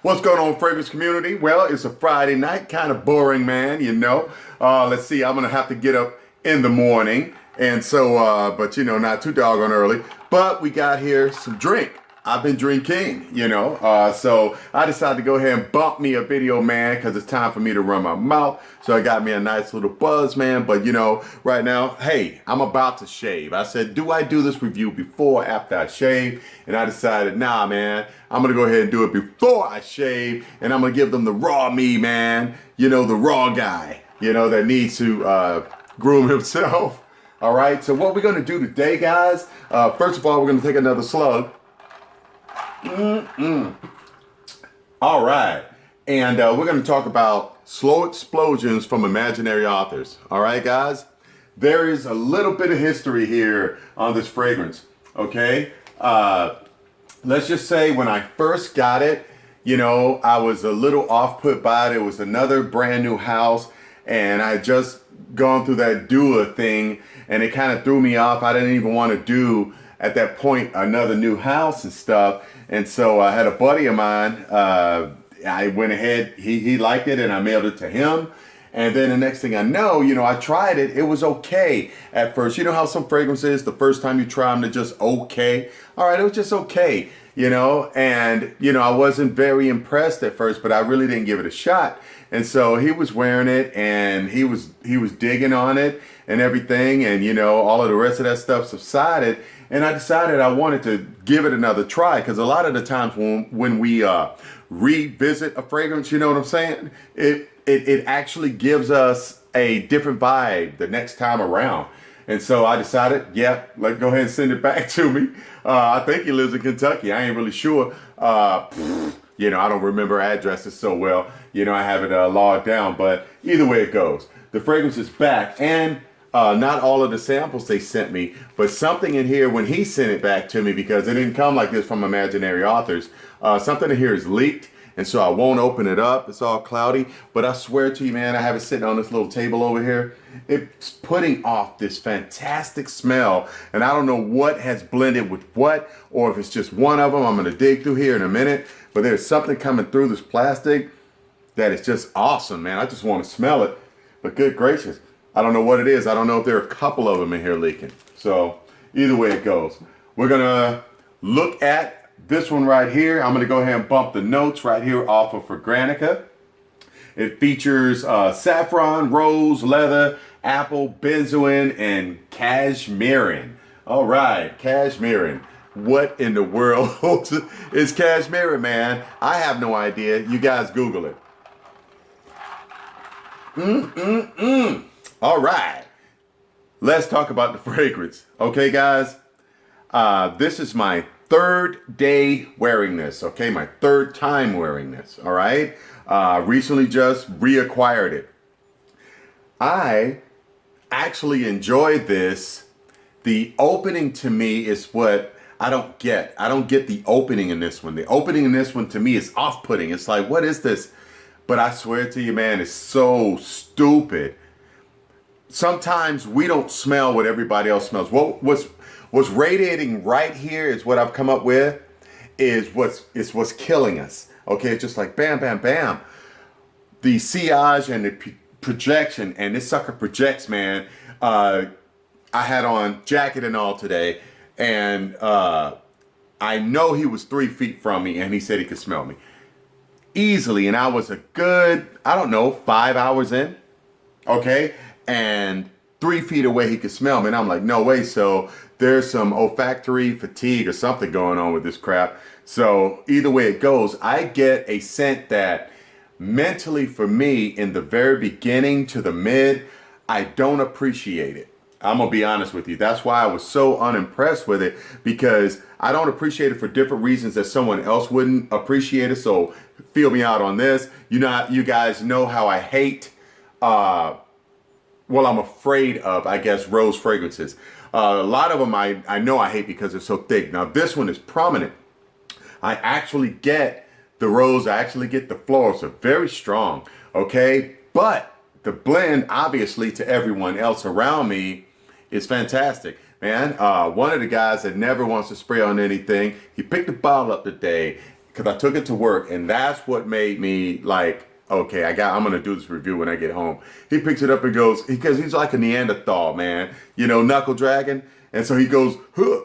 What's going on, fragrance community? Well, it's a Friday night, kind of boring, man, you know. Let's see, I'm gonna have to get up in the morning, and so, but you know, not too doggone early. But we got here some drink. I've been drinking, you know, so I decided to go ahead and bump me a video, man, because it's time for me to run my mouth. So I got me a nice little buzz, man. But, you know, right now, hey, I'm about to shave. I said, do I do this review before or after I shave? And I decided, nah, man, I'm going to go ahead and do it before I shave. And I'm going to give them the raw me, man. You know, the raw guy, you know, that needs to groom himself. All right. So what we're going to do today, guys, first of all, we're going to take another slug. All right, and we're going to talk about slow explosions from imaginary authors. All right, guys, there is a little bit of history here on this fragrance. Okay, let's just say when I first got it, you know, I was a little off-put by it. It was another brand new house, and I had just gone through that doula thing, and it kind of threw me off. I didn't even want to do at that point another new house and stuff. And so I had a buddy of mine, I went ahead, he liked it, and I mailed it to him. And then the next thing I know, you know, I tried it. It was okay at first. You know how some fragrances, the first time you try them, they're just okay. All right, it was just okay, you know. And, you know, I wasn't very impressed at first, but I really didn't give it a shot. And so he was wearing it, and he was digging on it and everything. And, you know, all of the rest of that stuff subsided. And I decided I wanted to give it another try, because a lot of the times when we revisit a fragrance, you know what I'm saying? It actually gives us a different vibe the next time around. And so I decided, yeah, let's go ahead and send it back to me. I think he lives in Kentucky. I ain't really sure. You know, I don't remember addresses so well. You know, I have it logged down. But either way it goes, the fragrance is back. And not all of the samples they sent me, but something in here when he sent it back to me, because it didn't come like this from imaginary authors, something in here is leaked, and so I won't open it up. It's all cloudy, but I swear to you, man, I have it sitting on this little table over here. It's putting off this fantastic smell, and I don't know what has blended with what, or if it's just one of them. I'm going to dig through here in a minute, but there's something coming through this plastic that is just awesome, man. I just want to smell it, but good gracious. I don't know what it is. I don't know if there are a couple of them in here leaking. So either way it goes, we're gonna look at this one right here. I'm gonna go ahead and bump the notes right here off of Fragrantica. It features saffron, rose, leather, apple, benzoin, and cashmeran. All right, cashmeran. What in the world is cashmeran, man? I have no idea. You guys Google it. All right, let's talk about the fragrance. Okay, guys, this is my third day wearing this. Okay, my third time wearing this. All right, recently just reacquired it. I actually enjoyed this. The opening to me is what I don't get. I don't get the opening in this one. The opening in this one to me is off-putting. It's like, what is this? But I swear to you, man, it's so stupid. Sometimes we don't smell what everybody else smells. What's radiating right here is what I've come up with is what's killing us. Okay, it's just like bam, bam, bam. The sillage and the projection, and this sucker projects, man. I had on jacket and all today, and I know he was 3 feet from me, and he said he could smell me easily, and I was a good, I don't know, 5 hours in. Okay. And 3 feet away, he could smell me. And I'm like, no way. So there's some olfactory fatigue or something going on with this crap. So either way it goes, I get a scent that mentally for me in the very beginning to the mid, I don't appreciate it. I'm going to be honest with you. That's why I was so unimpressed with it, because I don't appreciate it for different reasons that someone else wouldn't appreciate it. So feel me out on this. You guys know how I hate, well, I'm afraid of, I guess, rose fragrances. A lot of them I know I hate because they're so thick. Now, this one is prominent. I actually get the rose. I actually get the florals. They're very strong, okay? But the blend, obviously, to everyone else around me is fantastic. Man, one of the guys that never wants to spray on anything, he picked the bottle up today, because I took it to work, and that's what made me like, okay, I'm gonna do this review when I get home. He picks it up and goes, because he's like a Neanderthal, man, you know, knuckle dragon, and so he goes, huh.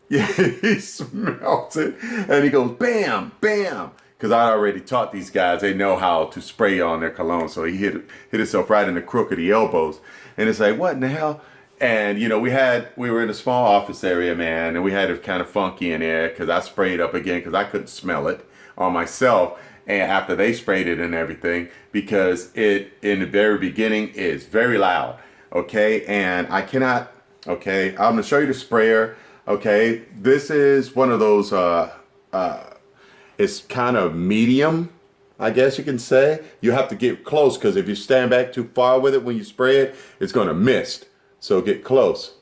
Yeah, he smells it, and he goes, bam, bam. Because I already taught these guys, they know how to spray on their cologne, so he hit himself right in the crook of the elbows, and it's like, what in the hell? And you know, we were in a small office area, man, and we had it kind of funky in there because I sprayed up again because I couldn't smell it on myself. And after they sprayed it and everything, because it in the very beginning is very loud, okay? And I cannot, okay? I'm gonna show you the sprayer, okay? This is one of those. It's kind of medium, I guess you can say. You have to get close because if you stand back too far with it when you spray it, it's gonna mist. So get close.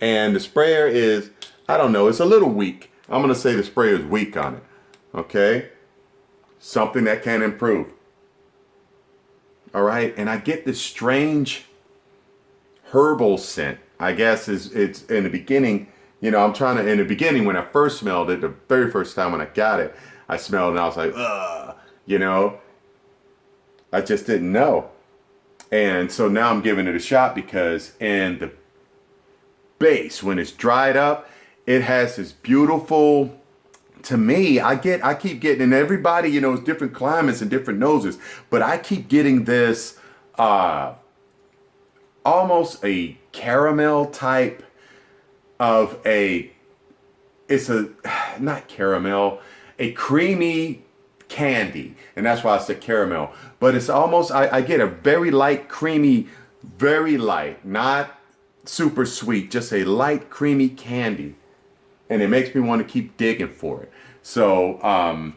And the sprayer is, I don't know, it's a little weak. I'm gonna say the sprayer is weak on it. Okay? Something that can improve. All right, and I get this strange herbal scent. I guess it's in the beginning, you know, in the beginning when I first smelled it, the very first time when I got it, I smelled it and I was like, ugh, you know, I just didn't know. And so now I'm giving it a shot because in the base, when it's dried up, it has this beautiful, to me, I keep getting, and everybody, you know, it's different climates and different noses, but I keep getting this almost a caramel type of not caramel, a creamy candy, and that's why I said caramel, but it's almost, I get a very light, creamy, very light, not super sweet, just a light, creamy candy, and it makes me want to keep digging for it. So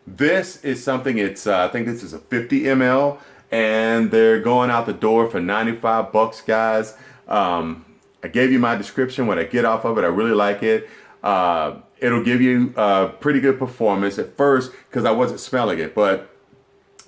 this is something, it's I think this is a 50 ml, and they're going out the door for 95 bucks, guys. I gave you my description, what I get off of it. I really like it. It'll give you a pretty good performance at first because I wasn't smelling it. But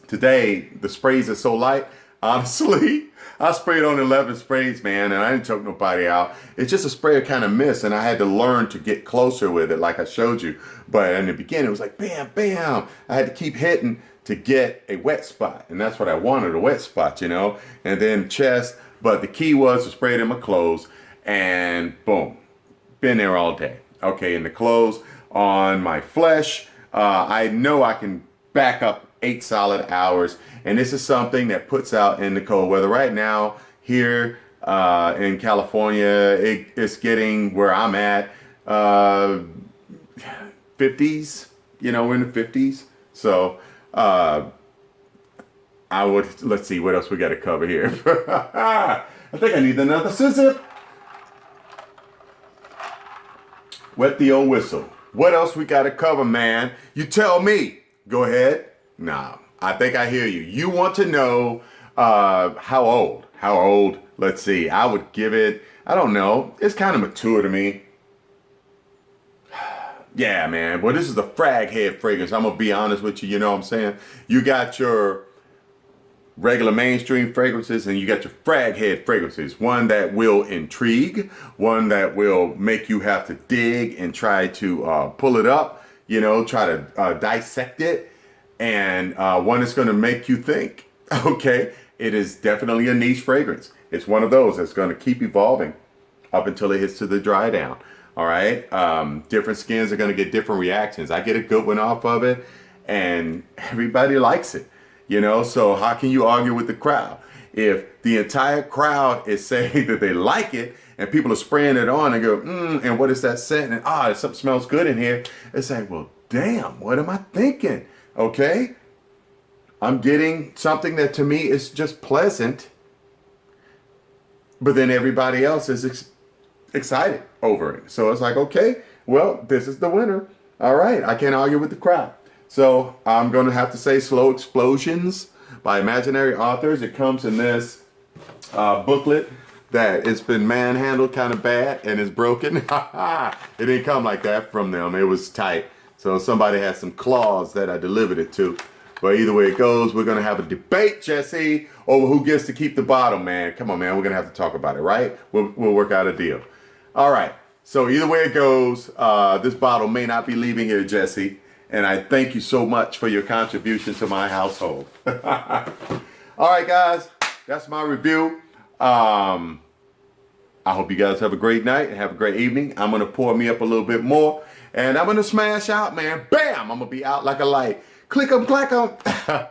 today, the sprays are so light. Honestly, I sprayed on 11 sprays, man, and I didn't choke nobody out. It's just a sprayer kind of mist, and I had to learn to get closer with it like I showed you. But in the beginning, it was like, bam, bam. I had to keep hitting to get a wet spot, and that's what I wanted, a wet spot, you know, and then chest. But the key was to spray it in my clothes, and boom, been there all day. Okay, in the clothes, on my flesh, I know I can back up 8 solid hours, and this is something that puts out in the cold weather. Right now, here in California, it's getting where I'm at, 50s, you know, we're in the 50s. So, let's see what else we got to cover here. I think I need another scissor. Wet the old whistle. What else we got to cover, man? You tell me. Go ahead. Nah, I think I hear you. You want to know how old? How old? Let's see. I would give it, I don't know. It's kind of mature to me. Yeah, man. Well, this is the frag head fragrance. I'm going to be honest with you. You know what I'm saying? You got your regular mainstream fragrances and you got your frag head fragrances. One that will intrigue. One that will make you have to dig and try to pull it up. You know, try to dissect it. And one that's going to make you think. Okay? It is definitely a niche fragrance. It's one of those that's going to keep evolving up until it hits to the dry down. All right, different skins are going to get different reactions. I get a good one off of it, and everybody likes it, you know. So how can you argue with the crowd if the entire crowd is saying that they like it, and people are spraying it on and go, and what is that scent? And something smells good in here. It's like, well, damn, what am I thinking? Okay, I'm getting something that to me is just pleasant, but then everybody else is excited over it. So it's like, okay, well, this is the winner. All right, I can't argue with the crowd. So I'm going to have to say Slow Explosions by Imaginary Authors. It comes in this booklet that it's been manhandled kind of bad and is broken. It didn't come like that from them. It was tight. So somebody had some claws that I delivered it to. But either way it goes, we're going to have a debate, Jesse, over who gets to keep the bottle, man. Come on, man. We're going to have to talk about it, right? We'll work out a deal. All right. So either way it goes, this bottle may not be leaving here, Jesse. And I thank you so much for your contribution to my household. All right, guys, that's my review. I hope you guys have a great night and have a great evening. I'm going to pour me up a little bit more. And I'm going to smash out, man. Bam! I'm going to be out like a light. Click 'em, clack 'em.